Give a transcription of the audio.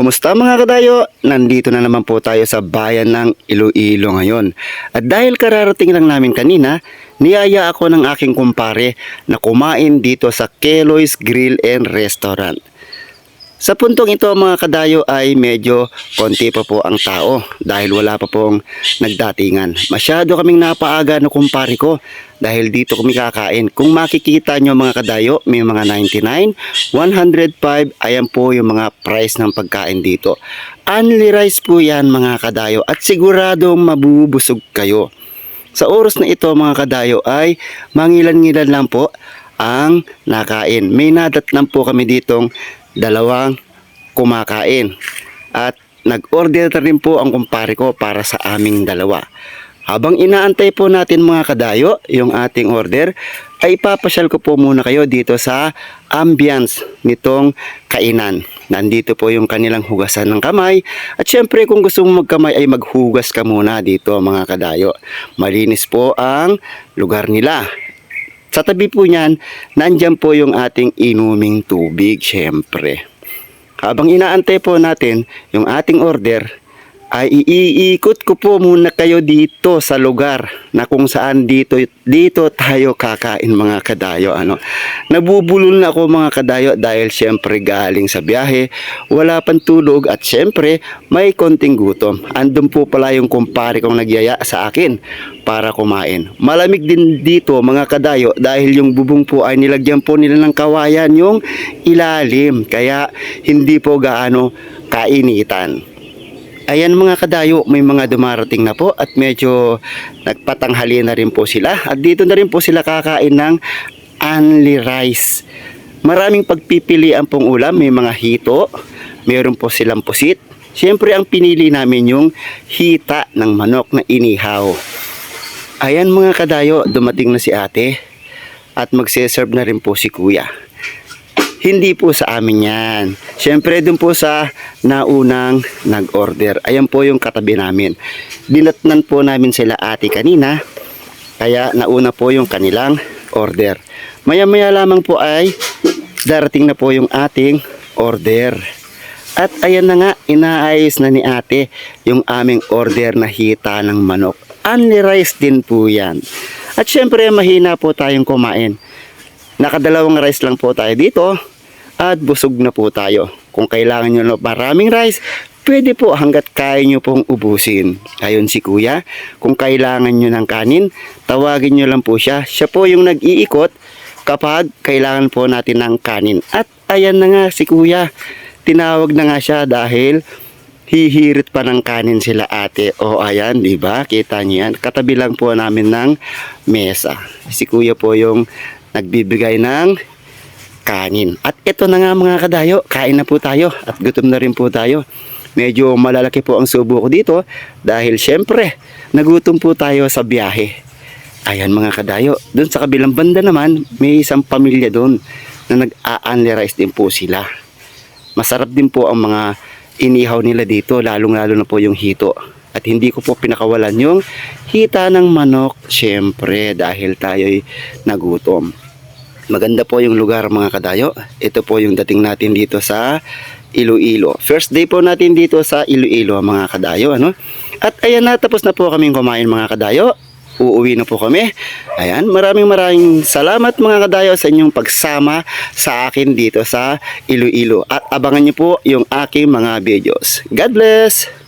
Kumusta mga kadayo? Nandito na naman po tayo sa bayan ng Iloilo ngayon. At dahil kararating lang namin kanina, niyaya ako ng aking kumpare na kumain dito sa Keloy's Grill and Restaurant. Sa puntong ito mga kadayo ay medyo konti pa po ang tao dahil wala pa pong nagdatingan. Masyado kaming napaaga na kumpare ko dahil dito kami kakain. Kung makikita nyo mga kadayo, may mga 99, 105, ayan po yung mga price ng pagkain dito. Only rice po yan mga kadayo at siguradong mabubusog kayo. Sa oras na ito mga kadayo ay mangilan-ngilan lang po ang nakain. May nadatnan po kami ditong dalawang kumakain at nag-order na rin po ang kumpare ko para sa aming dalawa. Habang inaantay po natin mga kadayo yung ating order, ay ipapasyal ko po muna kayo dito sa ambience nitong kainan. Nandito po yung kanilang hugasan ng kamay at syempre kung gusto mo magkamay ay maghugas ka muna dito mga kadayo. Malinis po ang lugar nila. Sa tabi po niyan, nandyan po yung ating inuming tubig, syempre. Habang inaantay po natin yung ating order, ay iikot ko po muna kayo dito sa lugar na kung saan dito tayo kakain mga kadayo. Nabubulol na ako mga kadayo dahil syempre galing sa biyahe, wala pang tulog at syempre may konting gutom. Andun po pala yung kumpare kong nagyaya sa akin para kumain. Malamig din dito mga kadayo dahil yung bubong po ay nilagyan po nila ng kawayan yung ilalim kaya hindi po gaano kainitan. Ayan mga kadayo, may mga dumarating na po at medyo nagpatanghali na rin po sila. At dito na rin po sila kakain ng only rice. Maraming pagpipilian pong ulam, may mga hito, mayroon po silang pusit. Siyempre ang pinili namin yung hita ng manok na inihaw. Ayan mga kadayo, dumating na si ate at magse-serve na rin po si kuya. Hindi po sa amin yan. Siyempre dun po sa naunang nag-order. Ayan po yung katabi namin. Dinatnan po namin sila ate kanina. Kaya nauna po yung kanilang order. Maya-maya lamang po ay darating na po yung ating order. At ayan na nga, inaayos na ni ate yung aming order na hita ng manok. Only rice din po yan. At syempre mahina po tayong kumain. Nakadalawang rice lang po tayo dito at busog na po tayo. Kung kailangan nyo na maraming rice, pwede po hanggat kaya nyo pong ubusin. Ayon si kuya, kung kailangan nyo ng kanin, tawagin nyo lang po siya. Siya po yung nag-iikot kapag kailangan po natin ng kanin. At ayan na nga si kuya, tinawag na nga siya dahil hihirit pa ng kanin sila ate. O ayan, di ba? Kita niyo yan. Katabi lang po namin ng mesa. Si kuya po yung nagbibigay ng kanin. At ito na nga mga kadayo, kain na po tayo at gutom na rin po tayo. Medyo malalaki po ang subo ko dito dahil syempre nagutom po tayo sa biyahe. Ayan mga kadayo, doon sa kabilang banda naman may isang pamilya doon na nag-a-only rice din po sila. Masarap din po ang mga inihaw nila dito, lalong-lalo na po yung hito. At hindi ko po pinakawalan yung hita ng manok, syempre dahil tayo'y nagutom. Maganda po yung lugar mga kadayo. Ito po yung dating natin dito sa Iloilo. First day po natin dito sa Iloilo mga kadayo. At ayan na, tapos na po kaming kumain mga kadayo. Uuwi na po kami. Ayan, maraming salamat mga kadayo sa inyong pagsama sa akin dito sa Iloilo. At abangan niyo po yung aking mga videos. God bless!